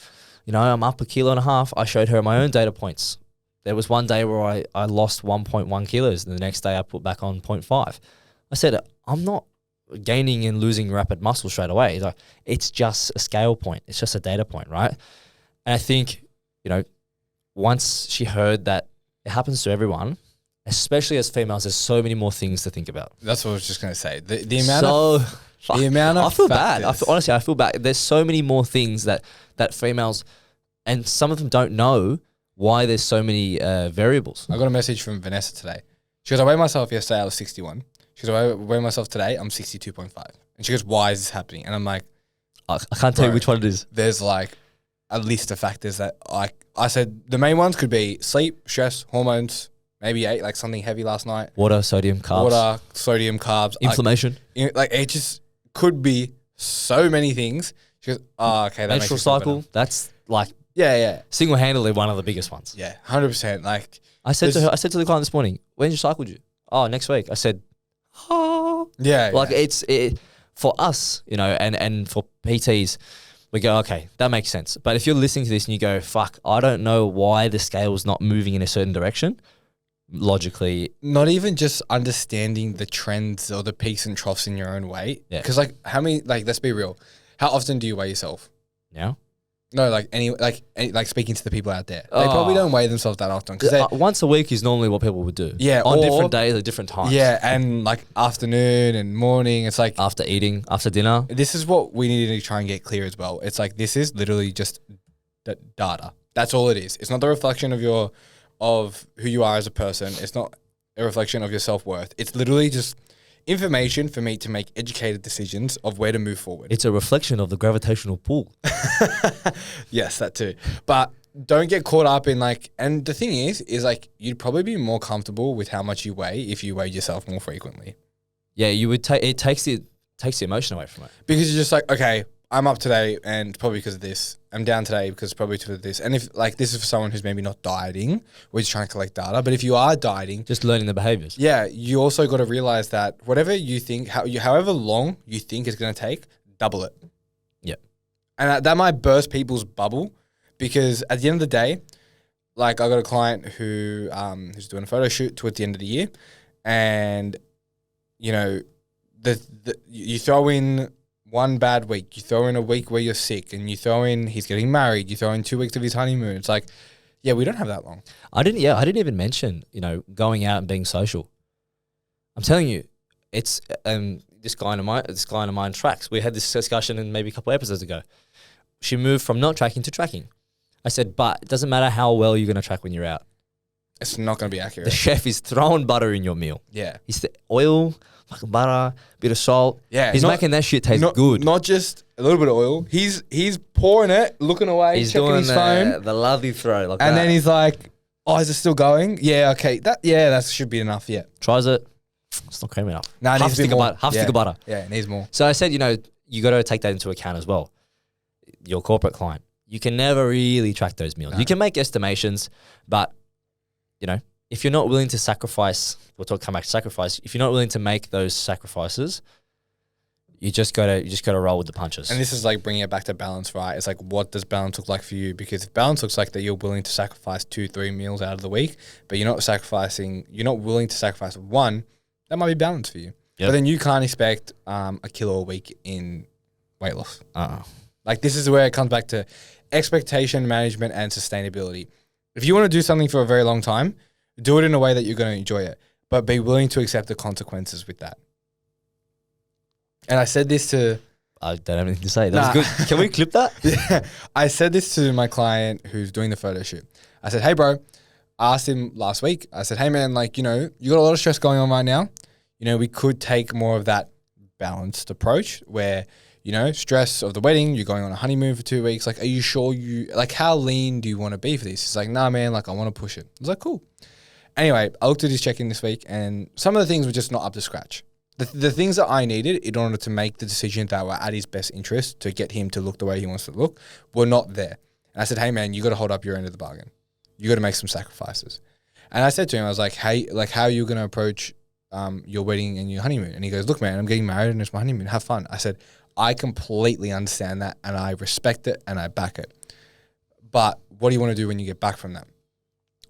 you know, I'm up 1.5 kilos. I showed her my own data points. There was one day where I lost 1.1 kilos and the next day I put back on 0.5. I said, I'm not gaining and losing rapid muscle straight away. Like, it's just a scale point. It's just a data point, right? And I think, you know, once she heard that it happens to everyone, especially as females, there's so many more things to think about. That's what I was just going to say. The amount of I feel bad. Honestly, I feel bad. There's so many more things that females, and some of them don't know why there's so many variables. I got a message from Vanessa today. She goes, I weighed myself yesterday, I was 61. She goes, I weigh myself today, I'm 62.5. And she goes, why is this happening? And I'm like, I can't tell you which one it is. There's like a list of factors that I said the main ones could be sleep, stress, hormones, maybe ate like something heavy last night. Water, sodium, carbs. Inflammation. Like it just could be so many things. She goes, oh, okay. That menstrual makes me feel cycle. better. That's like Yeah. single-handedly one of the biggest ones. Yeah, 100%. Like I said to the client this morning, when's your cycle due? Oh, next week. I said, yeah. Like it's for us, you know, and for PTs, we go, okay, that makes sense. But if you're listening to this and you go, fuck, I don't know why the scale's not moving in a certain direction, logically. Not even just understanding the trends or the peaks and troughs in your own weight. Yeah. Because like let's be real. How often do you weigh yourself? Yeah. No, like speaking to the people out there, they probably don't weigh themselves that often. Because once a week is normally what people would do. Yeah, on different days at different times. Yeah, and like afternoon and morning, it's like after eating, after dinner. This is what we need to try and get clear as well. It's like this is literally just data. That's all it is. It's not the reflection of who you are as a person. It's not a reflection of your self-worth. It's literally just information for me to make educated decisions of where to move forward. It's a reflection of the gravitational pull. Yes, that too. But don't get caught up in like, and the thing is like you'd probably be more comfortable with how much you weigh if you weighed yourself more frequently. Yeah, you would take it takes the emotion away from it. Because you're just like, okay, I'm up today and probably because of this. I'm down today because probably because of this. And if like this is for someone who's maybe not dieting, we're just trying to collect data. But if you are dieting, just learning the behaviors. Yeah, you also got to realize that whatever you think, however long you think it's going to take, double it. Yeah. And that might burst people's bubble because at the end of the day, like I got a client who's doing a photo shoot towards the end of the year, and you know, you throw in one bad week, you throw in a week where you're sick, and you throw in he's getting married, you throw in 2 weeks of his honeymoon. It's like, yeah, we don't have that long. I didn't even mention, you know, going out and being social. I'm telling you, it's this client of mine tracks. We had this discussion in maybe a couple of episodes ago. She moved from not tracking to tracking. I said, but it doesn't matter how well you're going to track when you're out. It's not going to be accurate. The chef is throwing butter in your meal. Yeah. He's the oil, fucking butter, bit of salt. Yeah. He's making that shit taste good. Not just a little bit of oil. He's pouring it, looking away, he's checking doing his phone. The lovely throw. Like and that. then he's like, oh, is it still going? Yeah, okay. That should be enough, yeah. Tries it. It's not creamy enough. Nah, half stick of butter. Half stick of butter. Yeah, it needs more. So I said, you know, you got to take that into account as well. Your corporate client. You can never really track those meals. No. You can make estimations, but, you know, if you're not willing to sacrifice, come back to sacrifice. If you're not willing to make those sacrifices, you just gotta roll with the punches. And this is like bringing it back to balance, right? It's like, what does balance look like for you? Because if balance looks like that you're willing to sacrifice 2-3 meals out of the week, but you're not willing to sacrifice one, that might be balance for you. Yep. But then you can't expect a kilo a week in weight loss. Like this is where it comes back to expectation management and sustainability. If you want to do something for a very long time, do it in a way that you're going to enjoy it, but be willing to accept the consequences with that. And I said this to... I don't have anything to say. That was good. Can we clip that? Yeah. I said this to my client who's doing the photo shoot. I said, hey, bro. I asked him last week. I said, hey, man, like, you know, you got a lot of stress going on right now. You know, we could take more of that balanced approach where, you know, stress of the wedding, you're going on a honeymoon for 2 weeks. Like, are you sure how lean do you want to be for this? He's like, nah, man, like, I want to push it. I was like, cool. Anyway, I looked at his check-in this week and some of the things were just not up to scratch. The things that I needed in order to make the decision that were at his best interest to get him to look the way he wants to look were not there. And I said, hey, man, you got to hold up your end of the bargain. You got to make some sacrifices. And I said to him, I was like, hey, like, how are you going to approach your wedding and your honeymoon? And he goes, look, man, I'm getting married and it's my honeymoon. Have fun. I said, I completely understand that and I respect it and I back it. But what do you want to do when you get back from that?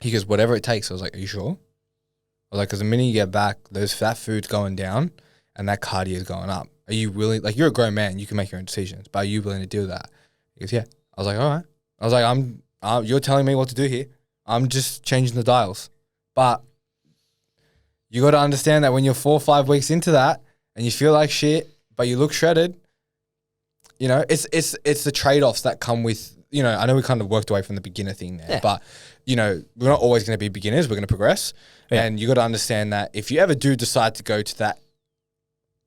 He goes, whatever it takes. I was like, are you sure? I was like, because the minute you get back, that food's going down and that cardio is going up. Are you willing? Like, you're a grown man. You can make your own decisions. But are you willing to do that? He goes, yeah. I was like, all right. I was like, you're telling me what to do here. I'm just changing the dials. But you got to understand that when you're 4 or 5 weeks into that and you feel like shit, but you look shredded, you know, it's the trade-offs that come with, you know, I know we kind of worked away from the beginner thing there, but, you know, we're not always going to be beginners. We're going to progress. Yeah. And you got to understand that if you ever do decide to go to that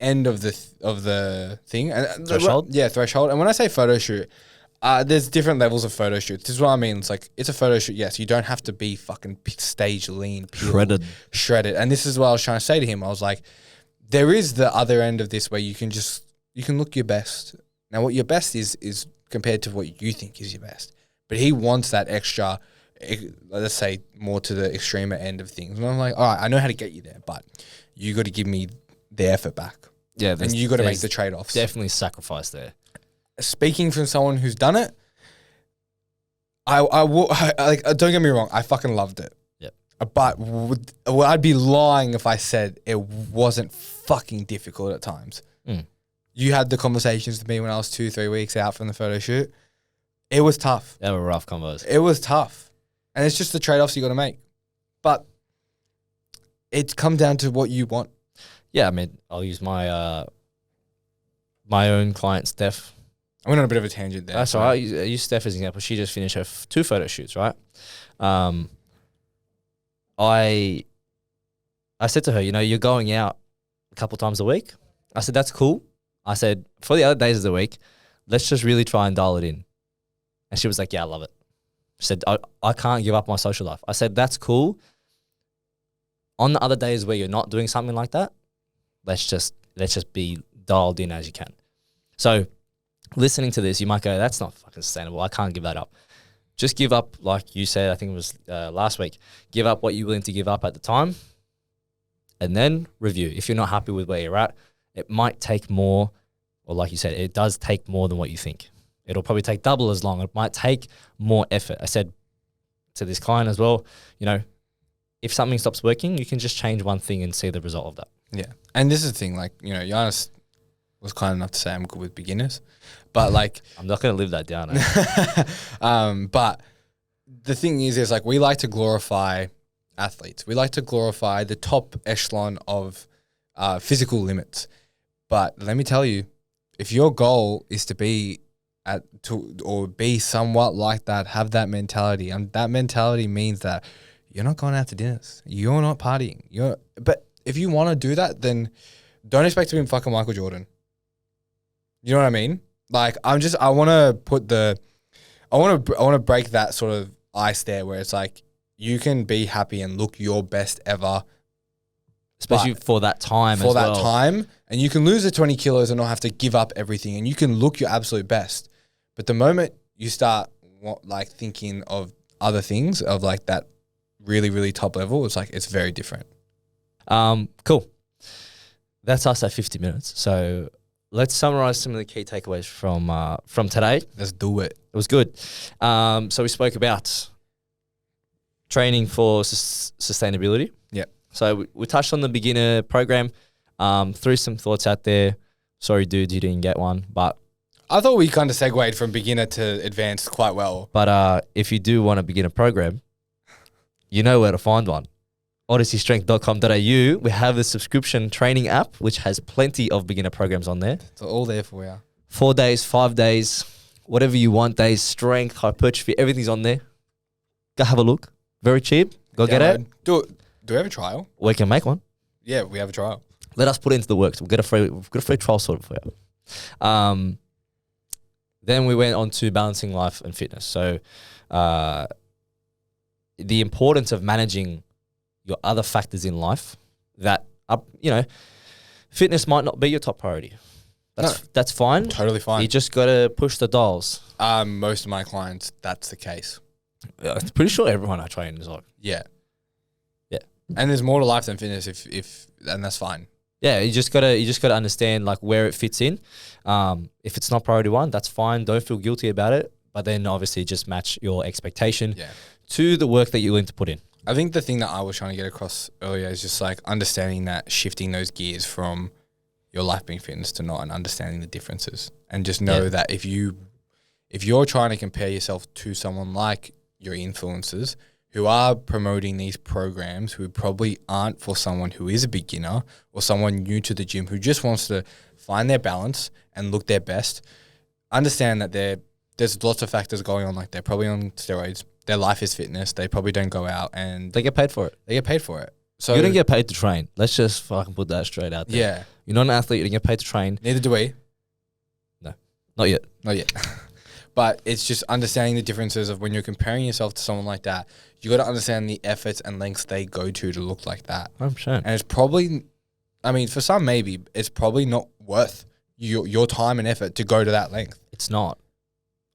end of the thing. And Threshold? Yeah, threshold. And when I say photo shoot, there's different levels of photo shoots. This is what I mean. It's like, it's a photo shoot. Yes, you don't have to be fucking stage lean, peeled, shredded. And this is what I was trying to say to him. I was like, there is the other end of this where you can look your best. Now, what your best is compared to what you think is your best. But he wants that extra, let's say, more to the extreme end of things. And I'm like, all right, I know how to get you there, but you got to give me the effort back. Yeah, and you got to make the trade-offs. Definitely sacrifice there. Speaking from someone who's done it, I like, don't get me wrong, I fucking loved it. Yep. But I'd be lying if I said it wasn't fucking difficult at times. You had the conversations with me when I was 2-3 weeks out from the photo shoot. It was tough. They were rough combos. It was tough. And it's just the trade-offs you got to make. But it comes down to what you want. Yeah, I mean, I'll use my my own client, Steph. I went on a bit of a tangent there. That's all right. I use Steph as an example. She just finished her 2 photo shoots, right? I said to her, you know, you're going out a couple times a week. I said, that's cool. I said, for the other days of the week, let's just really try and dial it in. And she was like, yeah, I love it. She said, I can't give up my social life. I said, that's cool. On the other days where you're not doing something like that, let's just be dialed in as you can. So listening to this, you might go, that's not fucking sustainable. I can't give that up. Just give up, like you said, I think it was last week, give up what you're willing to give up at the time and then review. If you're not happy with where you're at, it might take more, or like you said, it does take more than what you think. It'll probably take double as long. It might take more effort. I said to this client as well, you know, if something stops working, you can just change one thing and see the result of that. Yeah. And this is the thing, like, you know, Giannis was kind enough to say I'm good with beginners, but like, I'm not going to live that down. Eh? But the thing is like, we like to glorify athletes. We like to glorify the top echelon of physical limits. But let me tell you, if your goal is to be or be somewhat like that, have that mentality, and that mentality means that you're not going out to dinners, you're not partying. But if you want to do that, then don't expect to be fucking Michael Jordan. You know what I mean? Like, I want to break that sort of ice there, where it's like you can be happy and look your best ever. Especially for that time for that time, and you can lose the 20 kilos and not have to give up everything, and you can look your absolute best. But the moment you start like thinking of other things, of like that really, really top level, it's like, it's very different. Cool. That's us at 50 minutes. So let's summarize some of the key takeaways from today. Let's do it. It was good. So we spoke about training for sustainability. Yeah. So we touched on the beginner program, threw some thoughts out there. Sorry, dude, you didn't get one, but I thought we kind of segued from beginner to advanced quite well. But if you do want a beginner program, you know where to find one. odysseystrength.com.au. We have the subscription training app, which has plenty of beginner programs on there. It's all there for you. 4 days, 5 days, whatever you want, days, strength, hypertrophy, everything's on there. Go have a look. Very cheap. Go get it. Do we have a trial? We can make one. Yeah, we have a trial. Let us put it into the works. We've got a free trial sorted for you. Then we went on to balancing life and fitness. So the importance of managing your other factors in life that are, you know, fitness might not be your top priority. That's fine. Totally fine. You just got to push the dials. Most of my clients, that's the case. I'm pretty sure everyone I train is like. Yeah. Yeah. And there's more to life than fitness and that's fine. Yeah, you just gotta understand like where it fits in. If it's not priority one, that's fine. Don't feel guilty about it. But then obviously just match your expectation to the work that you're willing to put in. I think the thing that I was trying to get across earlier is just like understanding that, shifting those gears from your life being fitness to not, and understanding the differences, and just know that if you're trying to compare yourself to someone like your influencers who are promoting these programs, who probably aren't for someone who is a beginner or someone new to the gym who just wants to find their balance and look their best, understand that there's lots of factors going on. Like, they're probably on steroids. Their life is fitness. They probably don't go out and They get paid for it. they get paid for it. So You don't get paid to train. Let's just fucking put that straight out there. yeah. You're not an athlete. You don't get paid to train. Neither do we. Not yet. Not yet. But it's just understanding the differences of when you're comparing yourself to someone like that. You got to understand the efforts and lengths they go to look like that. 100%. And it's probably, I mean, for some maybe, it's probably not worth your time and effort to go to that length. It's not.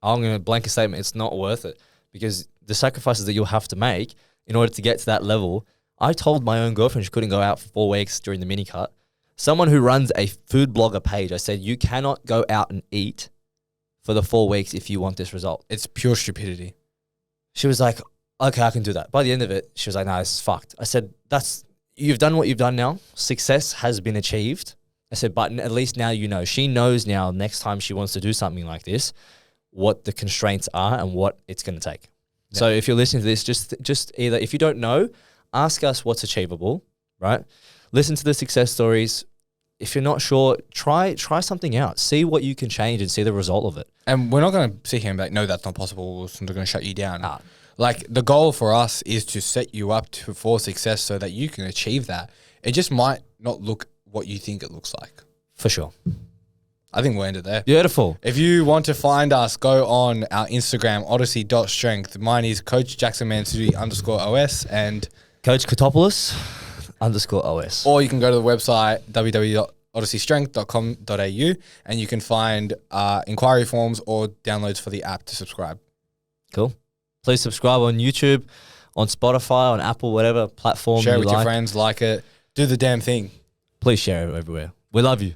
I'm going to blanket statement. It's not worth it because the sacrifices that you'll have to make in order to get to that level. I told my own girlfriend she couldn't go out for 4 weeks during the mini cut. Someone who runs a food blogger page, I said, you cannot go out and eat for the 4 weeks if you want this result. It's pure stupidity. She was like, okay, I can do that. By the end of it, she was like, no, this is fucked. I said, you've done what you've done now. Success has been achieved. I said, but at least now you know. She knows now next time she wants to do something like this, what the constraints are and what it's going to take. Yeah. So if you're listening to this, just either, if you don't know, ask us what's achievable, right? Listen to the success stories. If you're not sure, try something out. See what you can change and see the result of it. And we're not going to sit here and be like, no, that's not possible. We're going to shut you down. Like the goal for us is to set you up for success so that you can achieve that. It just might not look what you think it looks like. For sure. I think we'll end it there. Beautiful. If you want to find us, go on our Instagram, odyssey.strength. Mine is Coach Jackson Mansuti _OS and Coach Kotopoulos _OS. Or you can go to the website www.odysseystrength.com.au and you can find inquiry forms or downloads for the app to subscribe. Cool. Please subscribe on YouTube, on Spotify, on Apple, whatever platform Share it you with like. your friends, like it. Do the damn thing. Please share it everywhere. We love you.